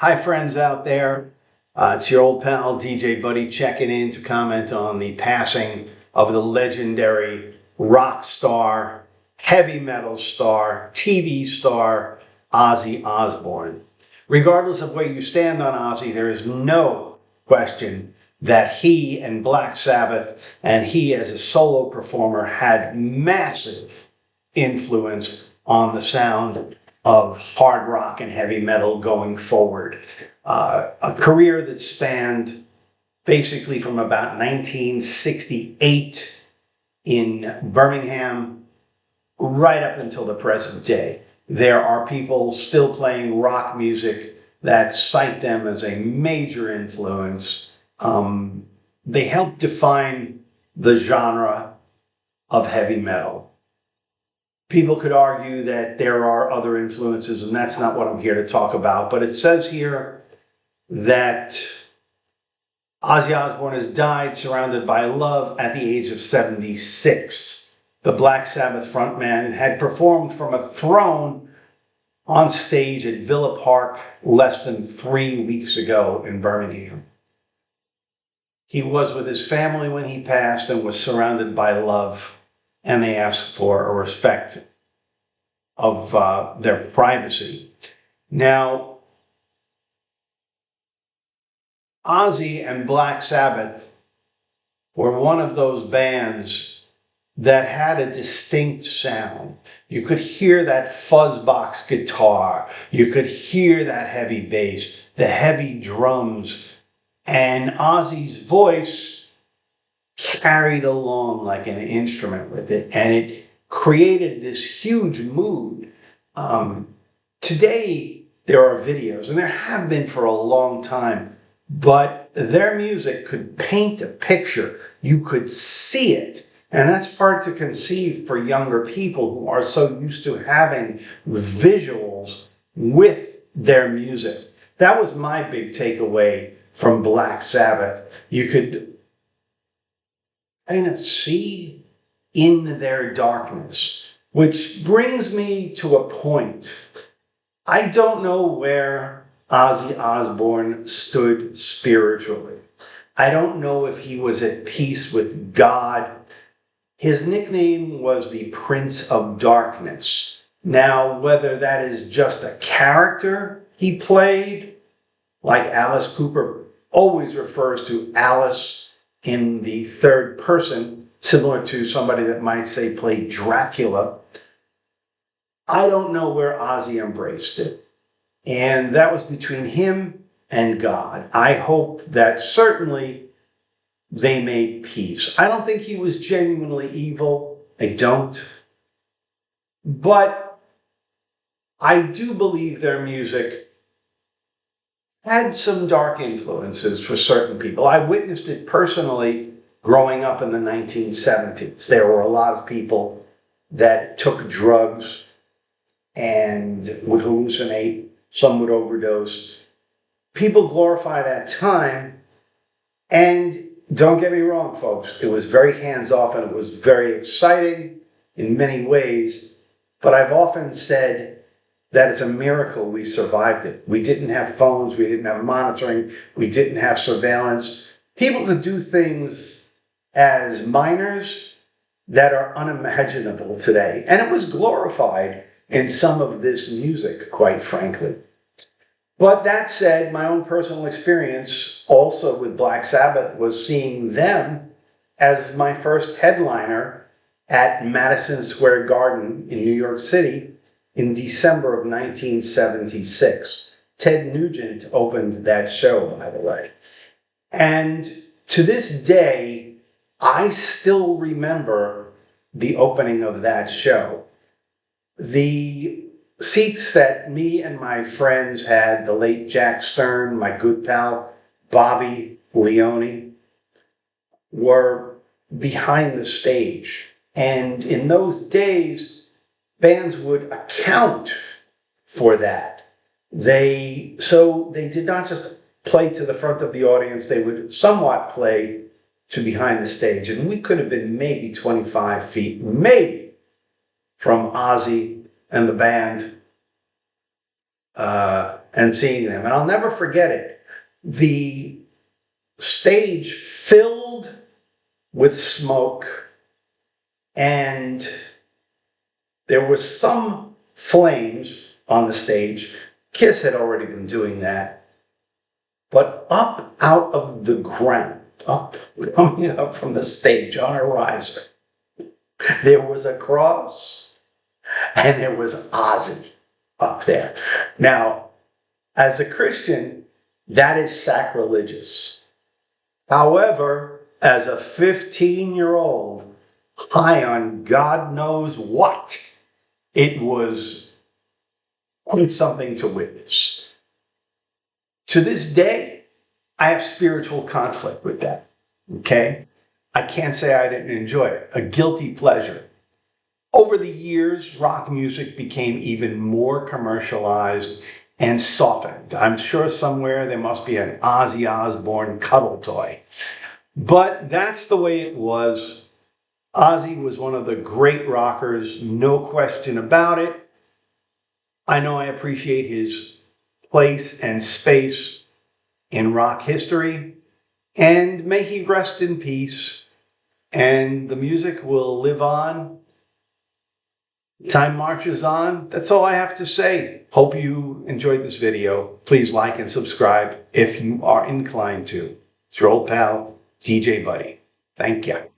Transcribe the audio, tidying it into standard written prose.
Hi, friends out there. It's your old pal DJ Buddy checking in to comment on the passing of the legendary rock star, heavy metal star, TV star, Ozzy Osbourne. Regardless of where you stand on Ozzy, there is no question that he and Black Sabbath and he as a solo performer had massive influence on the sound of hard rock and heavy metal going forward. A career that spanned basically from about 1968 in Birmingham right up until the present day. There are people still playing rock music that cite them as a major influence. They helped define the genre of heavy metal. People could argue that there are other influences, and that's not what I'm here to talk about. But it says here that Ozzy Osbourne has died surrounded by love at the age of 76. The Black Sabbath frontman had performed from a throne on stage at Villa Park less than 3 weeks ago in Birmingham. He was with his family when he passed and was surrounded by love, and they asked for a respect of their privacy. Now, Ozzy and Black Sabbath were one of those bands that had a distinct sound. You could hear that fuzzbox guitar. You could hear that heavy bass, the heavy drums, and Ozzy's voice carried along like an instrument with it, and it created this huge mood. Today, there are videos, and there have been for a long time, but their music could paint a picture. You could see it. And that's hard to conceive for younger people who are so used to having visuals with their music. That was my big takeaway from Black Sabbath. You could kind of see in their darkness, which brings me to a point. I don't know where Ozzy Osbourne stood spiritually. I don't know if he was at peace with God. His nickname was the Prince of Darkness. Now, whether that is just a character he played, like Alice Cooper always refers to Alice in the third person, similar to somebody that might say played Dracula. I don't know where Ozzy embraced it. And that was between him and God. I hope that certainly they made peace. I don't think he was genuinely evil. I don't. But I do believe their music had some dark influences for certain people. I witnessed it personally growing up in the 1970s. There were a lot of people that took drugs and would hallucinate. Some would overdose. People glorify that time, and don't get me wrong, folks, it was very hands-off and it was very exciting in many ways, but I've often said that it's a miracle we survived it. We didn't have phones, we didn't have monitoring, we didn't have surveillance. People could do things as minors that are unimaginable today, and it was glorified in some of this music, quite frankly. But that said, my own personal experience also with Black Sabbath was seeing them as my first headliner at Madison Square Garden in New York City in December of 1976. Ted Nugent opened that show, by the way. And to this day, I still remember the opening of that show. The seats that me and my friends had, the late Jack Stern, my good pal Bobby Leone, were behind the stage. And in those days, bands would account for that. So they did not just play to the front of the audience, they would somewhat play to behind the stage. And we could have been maybe 25 feet, maybe, from Ozzy and the band and seeing them. And I'll never forget it. The stage filled with smoke, and there was some flames on the stage. Kiss had already been doing that. But up out of the ground, coming up from the stage on a riser, there was a cross, and there was Ozzy up there. Now, as a Christian, that is sacrilegious. However, as a 15-year-old, high on God knows what, it was quite something to witness. To this day, I have spiritual conflict with that, okay? I can't say I didn't enjoy it. A guilty pleasure. Over the years, rock music became even more commercialized and softened. I'm sure somewhere there must be an Ozzy Osbourne cuddle toy. But that's the way it was. Ozzy was one of the great rockers, no question about it. I know I appreciate his place and space in rock history, and may he rest in peace, and the music will live on. Time marches on. That's all I have to say. Hope you enjoyed this video. Please like and subscribe if you are inclined to. It's your old pal, DJ Buddy. Thank you.